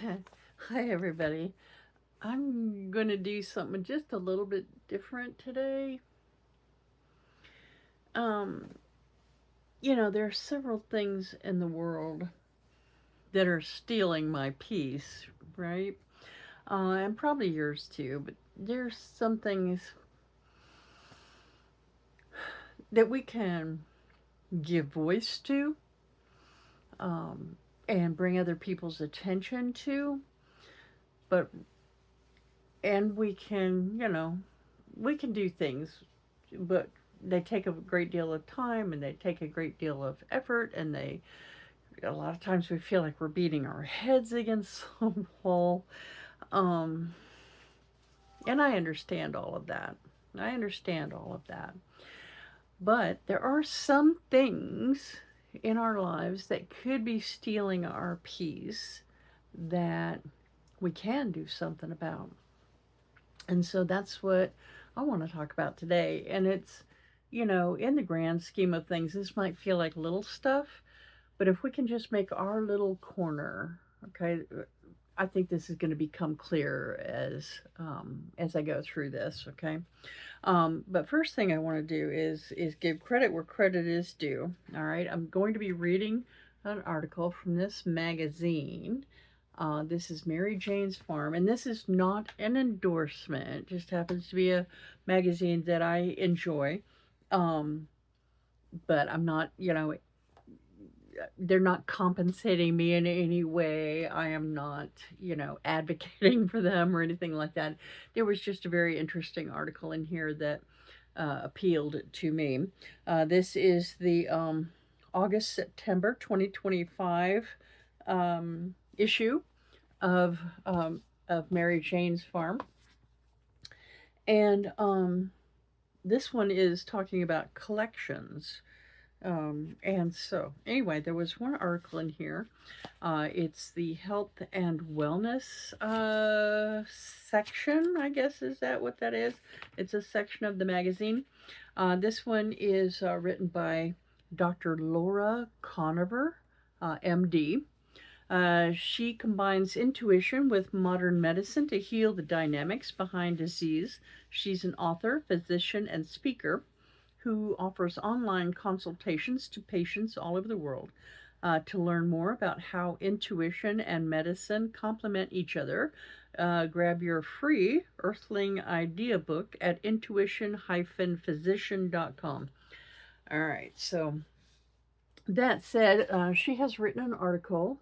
Hi, everybody. I'm going to do something just a little bit different today. Um, there are several things in the world that are stealing my peace, right? And probably yours too, but there's some things that we can give voice to and bring other people's attention to, but, and we can do things, but they take a great deal of time and they take a great deal of effort, and they a lot of times we feel like we're beating our heads against the wall. um and I understand all of that. I understand all of that, but there are some things in our lives that could be stealing our peace that we can do something about. And so that's what I want to talk about today. And it's, in the grand scheme of things, this might feel like little stuff, but if we can just make our little corner, okay, I think this is going to become clear as I go through this, okay. But first thing I want to do is give credit where credit is due. All right, I'm going to be reading an article from this magazine. This is Mary Jane's Farm, and this is not an endorsement. It just happens to be a magazine that I enjoy. Um, but I'm not, they're not compensating me in any way. I am not, advocating for them or anything like that. There was just a very interesting article in here that appealed to me. This is the August September 2025 issue of Mary Jane's Farm, and this one is talking about collections. And so, anyway, there was one article in here. It's the health and wellness section, I guess. Is that what that is? It's a section of the magazine. This one is written by Dr. Laura Koniver, MD. She combines intuition with modern medicine to heal the dynamics behind disease. She's an author, physician, and speaker who offers online consultations to patients all over the world. To learn more about how intuition and medicine complement each other, grab your free Earthling Idea book at intuition-physician.com. All right, so that said, she has written an article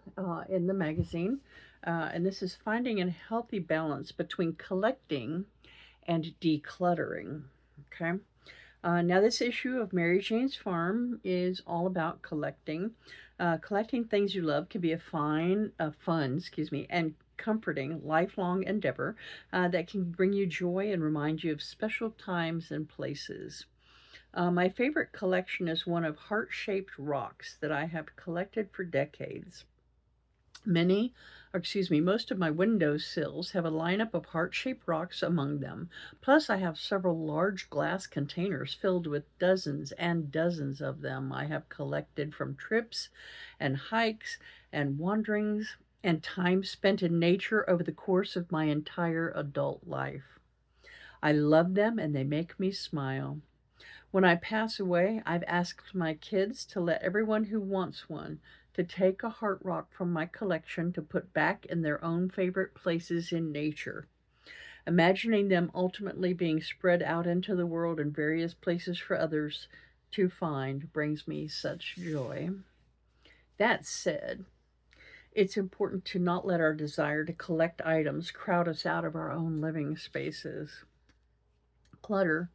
in the magazine, and this is finding a healthy balance between collecting and decluttering. Okay. Now, this issue of Mary Jane's Farm is all about collecting. Collecting things you love can be a fun, and comforting lifelong endeavor that can bring you joy and remind you of special times and places. My favorite collection is one of heart shaped rocks that I have collected for decades. Many, or excuse me, most of my window sills have a lineup of heart shaped rocks among them. Plus, I have several large glass containers filled with dozens and dozens of them I have collected from trips and hikes and wanderings and time spent in nature over the course of my entire adult life. I love them and they make me smile. When I pass away, I've asked my kids to let everyone who wants one to take a heart rock from my collection to put back in their own favorite places in nature. Imagining them ultimately being spread out into the world in various places for others to find brings me such joy. That said, it's important to not let our desire to collect items crowd us out of our own living spaces. Clutter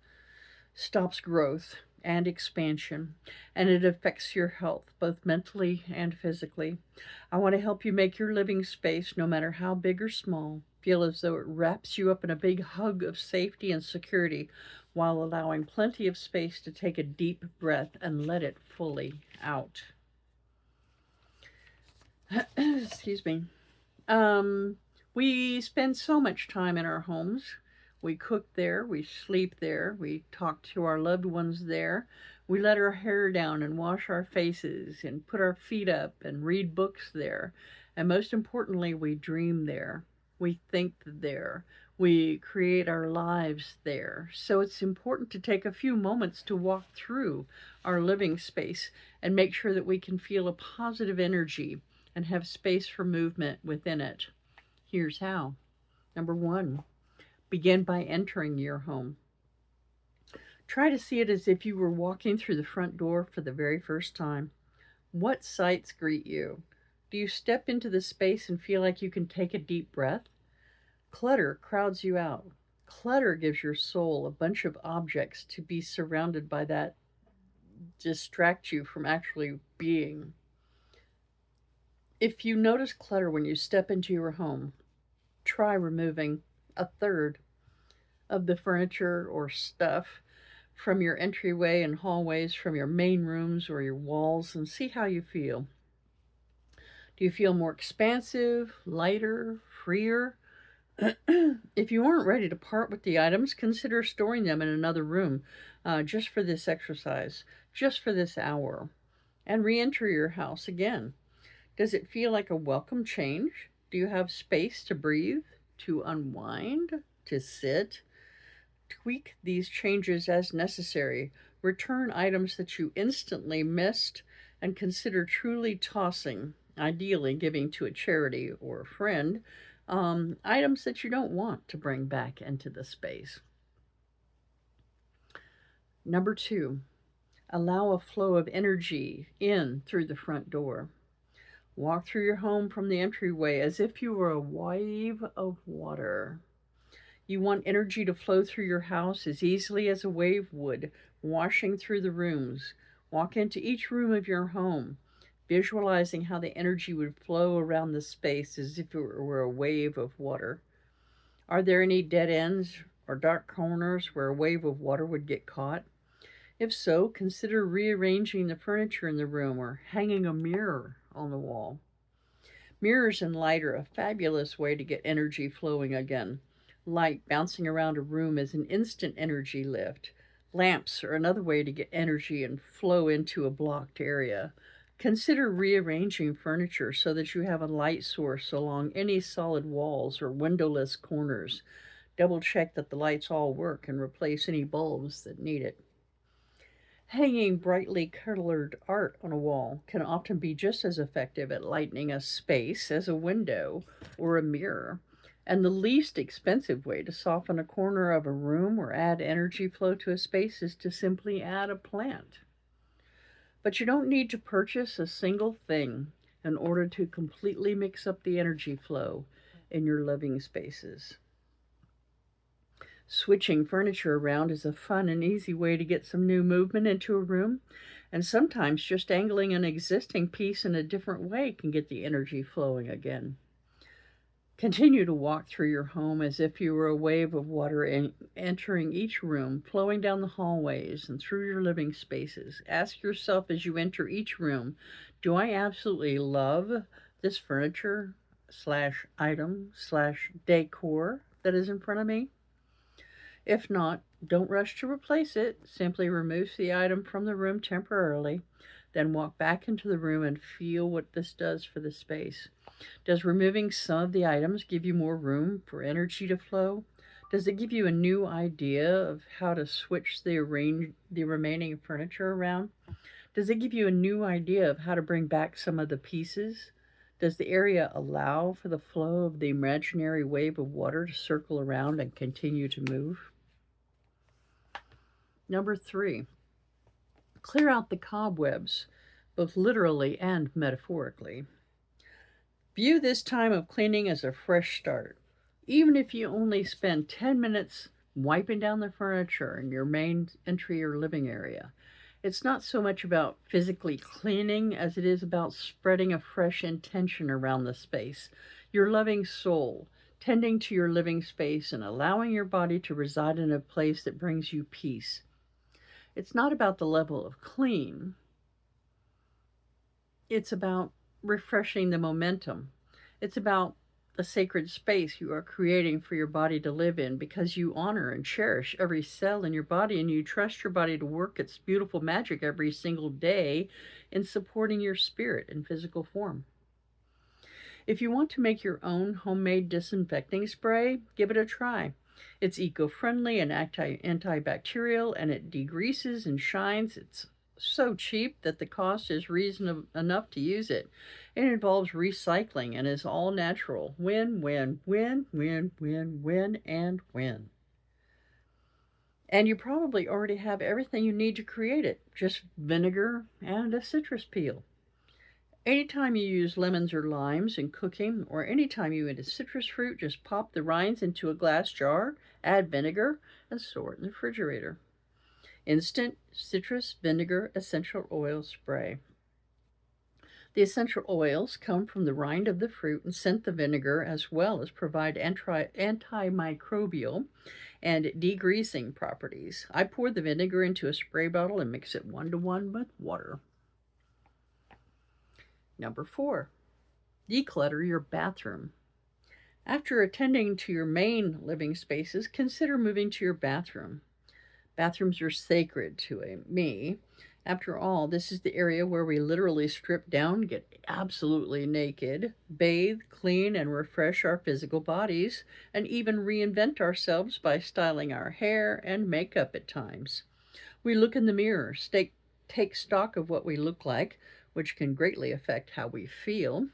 stops growth and expansion, and it affects your health, both mentally and physically. I want to help you make your living space, no matter how big or small, feel as though it wraps you up in a big hug of safety and security while allowing plenty of space to take a deep breath and let it fully out. Excuse me. Um, we spend so much time in our homes. We cook there, we sleep there, we talk to our loved ones there. We let our hair down and wash our faces and put our feet up and read books there. And most importantly, we dream there. We think there. We create our lives there. So it's important to take a few moments to walk through our living space and make sure that we can feel a positive energy and have space for movement within it. Here's how. Number one, begin by entering your home. Try to see it as if you were walking through the front door for the very first time. What sights greet you? Do you step into the space and feel like you can take a deep breath? Clutter crowds you out. Clutter gives your soul a bunch of objects to be surrounded by that distract you from actually being. If you notice clutter when you step into your home, try removing a third of the furniture or stuff from your entryway and hallways, from your main rooms or your walls, and see how you feel. Do you feel more expansive, lighter, freer? If you aren't ready to part with the items, consider storing them in another room just for this exercise, just for this hour, and re enter your house again. Does it feel like a welcome change? Do you have space to breathe, to unwind, to sit? Tweak these changes as necessary. Return items that you instantly missed and consider truly tossing, ideally giving to a charity or a friend, items that you don't want to bring back into the space. Number two, allow a flow of energy in through the front door. Walk through your home from the entryway as if you were a wave of water. You want energy to flow through your house as easily as a wave would, washing through the rooms. Walk into each room of your home, visualizing how the energy would flow around the space as if it were a wave of water. Are there any dead ends or dark corners where a wave of water would get caught? If so, consider rearranging the furniture in the room or hanging a mirror on the wall. Mirrors and light are a fabulous way to get energy flowing again. Light bouncing around a room is an instant energy lift. Lamps are another way to get energy and flow into a blocked area. Consider rearranging furniture so that you have a light source along any solid walls or windowless corners. Double check that the lights all work and replace any bulbs that need it. Hanging brightly colored art on a wall can often be just as effective at lightening a space as a window or a mirror. And the least expensive way to soften a corner of a room or add energy flow to a space is to simply add a plant. But you don't need to purchase a single thing in order to completely mix up the energy flow in your living spaces. Switching furniture around is a fun and easy way to get some new movement into a room, and sometimes just angling an existing piece in a different way can get the energy flowing again. Continue to walk through your home as if you were a wave of water entering each room, flowing down the hallways and through your living spaces. Ask yourself as you enter each room, do I absolutely love this furniture slash item slash decor that is in front of me? If not, don't rush to replace it. Simply remove the item from the room temporarily, then walk back into the room and feel what this does for the space. Does removing some of the items give you more room for energy to flow? Does it give you a new idea of how to switch the remaining furniture around? Does it give you a new idea of how to bring back some of the pieces? Does the area allow for the flow of the imaginary wave of water to circle around and continue to move? Number three, clear out the cobwebs, both literally and metaphorically. View this time of cleaning as a fresh start. Even if you only spend 10 minutes wiping down the furniture in your main entry or living area, it's not so much about physically cleaning as it is about spreading a fresh intention around the space. Your loving soul, tending to your living space and allowing your body to reside in a place that brings you peace. It's not about the level of clean. It's about refreshing the momentum. It's about the sacred space you are creating for your body to live in because you honor and cherish every cell in your body and you trust your body to work its beautiful magic every single day in supporting your spirit in physical form. If you want to make your own homemade disinfecting spray, give it a try. It's eco-friendly and antibacterial, and it degreases and shines. It's so cheap that the cost is reasonable enough to use it. It involves recycling and is all natural. Win, win, win, win, win, win, and win. And you probably already have everything you need to create it, just vinegar and a citrus peel. Anytime you use lemons or limes in cooking, or anytime you eat a citrus fruit, just pop the rinds into a glass jar, add vinegar, and store it in the refrigerator. Instant citrus vinegar essential oil spray. The essential oils come from the rind of the fruit and scent the vinegar, as well as provide antimicrobial and degreasing properties. I pour the vinegar into a spray bottle and mix it 1-to-1 with water. Number 4, declutter your bathroom. After attending to your main living spaces, consider moving to your bathroom. Bathrooms are sacred to me. After all, this is the area where we literally strip down, get absolutely naked, bathe, clean, and refresh our physical bodies, and even reinvent ourselves by styling our hair and makeup at times. We look in the mirror, take stock of what we look like, which can greatly affect how we feel.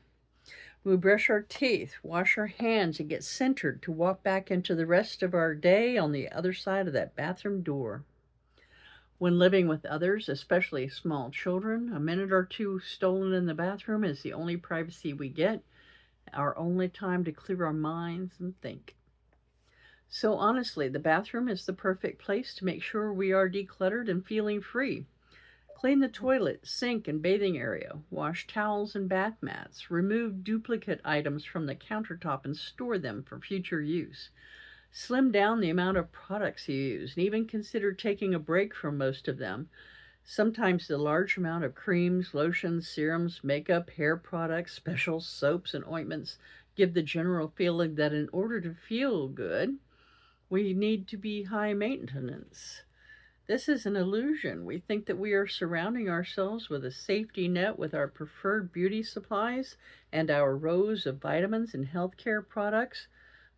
We brush our teeth, wash our hands, and get centered to walk back into the rest of our day on the other side of that bathroom door. When living with others, especially small children, a minute or two stolen in the bathroom is the only privacy we get, our only time to clear our minds and think. So honestly, the bathroom is the perfect place to make sure we are decluttered and feeling free. Clean the toilet, sink, and bathing area. Wash towels and bath mats. Remove duplicate items from the countertop and store them for future use. Slim down the amount of products you use, and even consider taking a break from most of them. Sometimes the large amount of creams, lotions, serums, makeup, hair products, special soaps, and ointments give the general feeling that in order to feel good, we need to be high maintenance. This is an illusion. We think that we are surrounding ourselves with a safety net with our preferred beauty supplies and our rows of vitamins and healthcare products,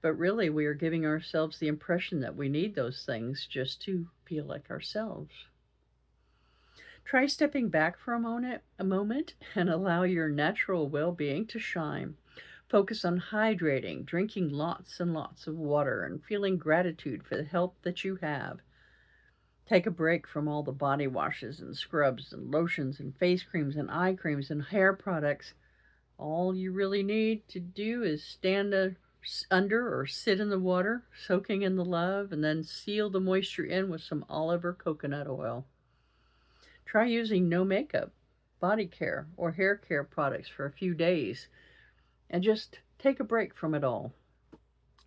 but really we are giving ourselves the impression that we need those things just to feel like ourselves. Try stepping back for a moment and allow your natural well-being to shine. Focus on hydrating, drinking lots and lots of water, and feeling gratitude for the health that you have. Take a break from all the body washes and scrubs and lotions and face creams and eye creams and hair products. All you really need to do is stand under or sit in the water, soaking in the love, and then seal the moisture in with some olive or coconut oil. Try using no makeup, body care, or hair care products for a few days, and just take a break from it all,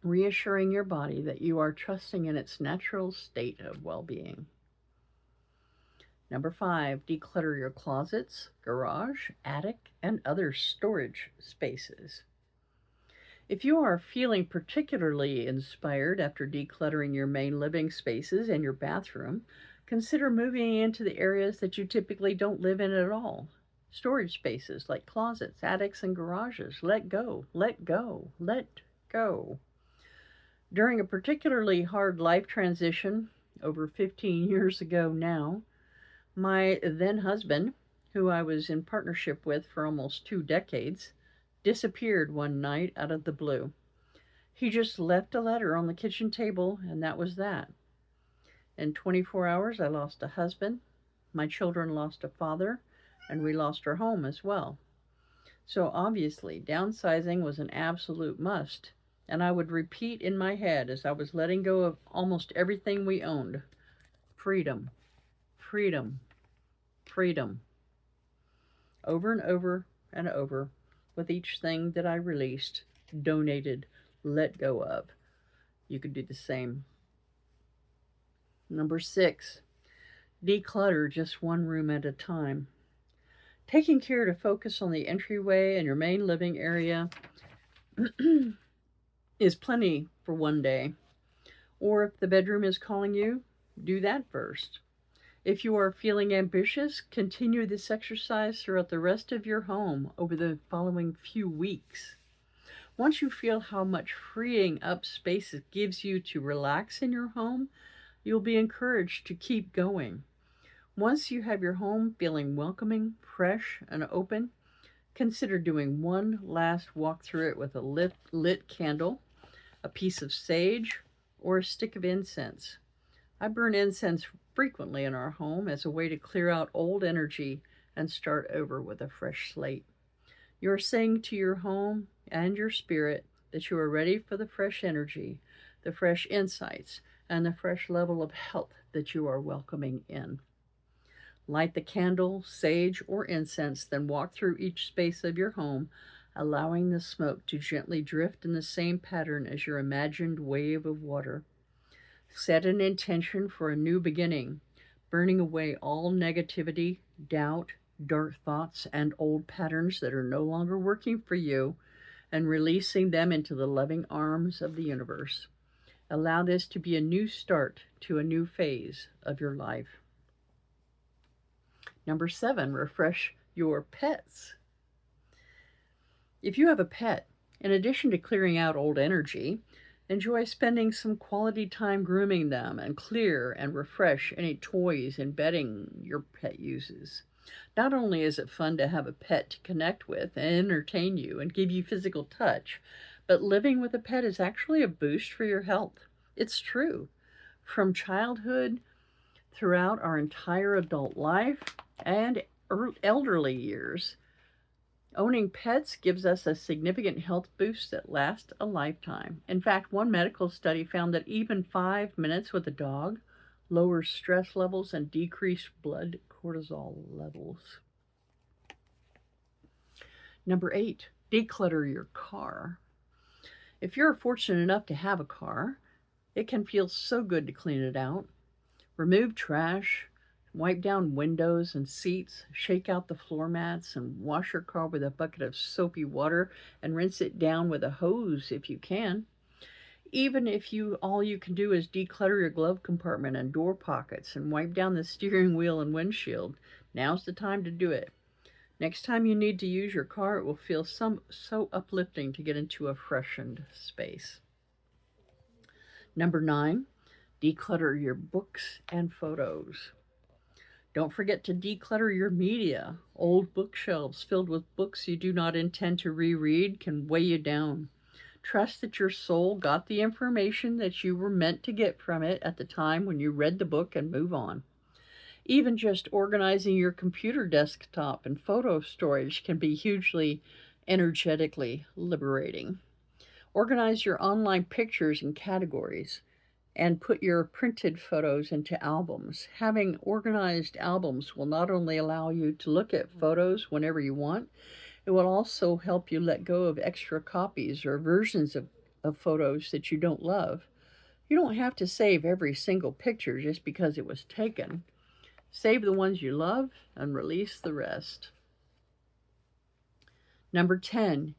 reassuring your body that you are trusting in its natural state of well-being. Number 5, declutter your closets, garage, attic, and other storage spaces. If you are feeling particularly inspired after decluttering your main living spaces and your bathroom, consider moving into the areas that you typically don't live in at all. Storage spaces like closets, attics, and garages. Let go, let go, let go. During a particularly hard life transition over 15 years ago now, my then husband, who I was in partnership with for almost 2 decades, disappeared one night out of the blue. He just left a letter on the kitchen table, and that was that. In 24 hours, I lost a husband, my children lost a father, and we lost our home as well. So obviously, downsizing was an absolute must, and I would repeat in my head as I was letting go of almost everything we owned: freedom, freedom, freedom. Over and over and over, with each thing that I released, donated, let go of. You could do the same. Number 6, declutter just one room at a time. Taking care to focus on the entryway and your main living area is plenty for one day. Or if the bedroom is calling you, do that first. If you are feeling ambitious, continue this exercise throughout the rest of your home over the following few weeks. Once you feel how much freeing up space it gives you to relax in your home, you'll be encouraged to keep going. Once you have your home feeling welcoming, fresh, and open, consider doing one last walk through it with a lit candle, a piece of sage, or a stick of incense. I burn incense frequently in our home as a way to clear out old energy and start over with a fresh slate. You're saying to your home and your spirit that you are ready for the fresh energy, the fresh insights, and the fresh level of health that you are welcoming in. Light the candle, sage, or incense, then walk through each space of your home, allowing the smoke to gently drift in the same pattern as your imagined wave of water. Set an intention for a new beginning, burning away all negativity, doubt, dark thoughts, and old patterns that are no longer working for you, and releasing them into the loving arms of the universe. Allow this to be a new start to a new phase of your life. Number 7, refresh your pets. If you have a pet, in addition to clearing out old energy, enjoy spending some quality time grooming them and clear and refresh any toys and bedding your pet uses. Not only is it fun to have a pet to connect with and entertain you and give you physical touch, but living with a pet is actually a boost for your health. It's true. From childhood throughout our entire adult life and elderly years, owning pets gives us a significant health boost that lasts a lifetime. In fact, one medical study found that even 5 minutes with a dog lowers stress levels and decreases blood cortisol levels. Number 8, declutter your car. If you're fortunate enough to have a car, it can feel so good to clean it out. Remove trash, wipe down windows and seats, shake out the floor mats, and wash your car with a bucket of soapy water and rinse it down with a hose if you can. Even if all you can do is declutter your glove compartment and door pockets and wipe down the steering wheel and windshield, now's the time to do it. Next time you need to use your car, it will feel so uplifting to get into a freshened space. Number 9, declutter your books and photos. Don't forget to declutter your media. Old bookshelves filled with books you do not intend to reread can weigh you down. Trust that your soul got the information that you were meant to get from it at the time when you read the book, and move on. Even just organizing your computer desktop and photo storage can be hugely energetically liberating. Organize your online pictures in categories and put your printed photos into albums. Having organized albums will not only allow you to look at photos whenever you want, it will also help you let go of extra copies or versions of photos that you don't love. You don't have to save every single picture just because it was taken. Save the ones you love and release the rest. Number 10,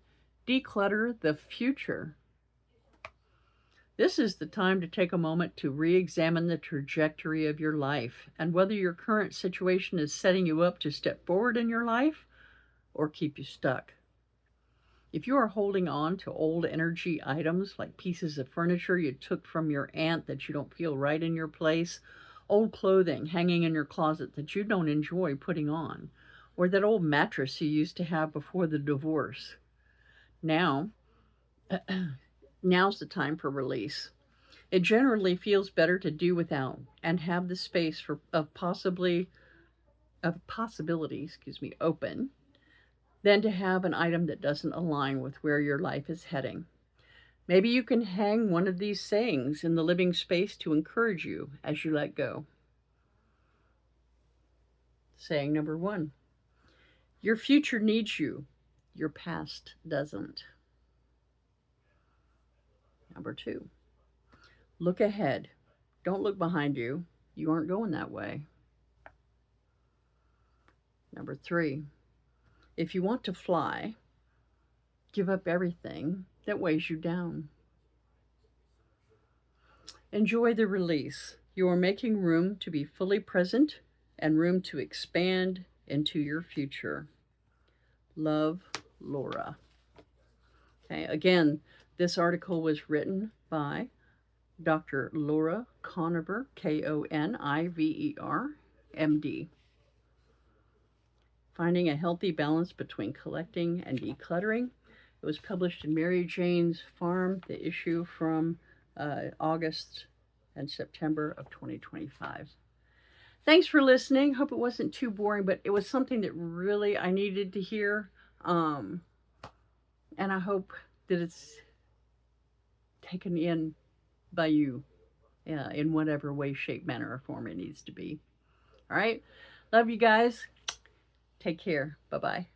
declutter the future. This is the time to take a moment to re-examine the trajectory of your life and whether your current situation is setting you up to step forward in your life or keep you stuck. If you are holding on to old energy items like pieces of furniture you took from your aunt that you don't feel right in your place, old clothing hanging in your closet that you don't enjoy putting on, or that old mattress you used to have before the divorce, now's the time for release. It generally feels better to do without and have the space of possibility, open than to have an item that doesn't align with where your life is heading. Maybe you can hang one of these sayings in the living space to encourage you as you let go. Saying number 1, your future needs you, your past doesn't. Number 2, look ahead. Don't look behind you. You aren't going that way. Number 3, if you want to fly, give up everything that weighs you down. Enjoy the release. You are making room to be fully present and room to expand into your future. Love, Laura. Okay, again, this article was written by Dr. Laura Koniver, Koniver, MD. Finding a Healthy Balance Between Collecting and Decluttering. It was published in MaryJane's Farm, the issue from August and September of 2025. Thanks for listening. Hope it wasn't too boring, but it was something that really I needed to hear. And I hope that it's taken in by you in whatever way, shape, manner, or form it needs to be. All right. Love you guys. Take care. Bye bye.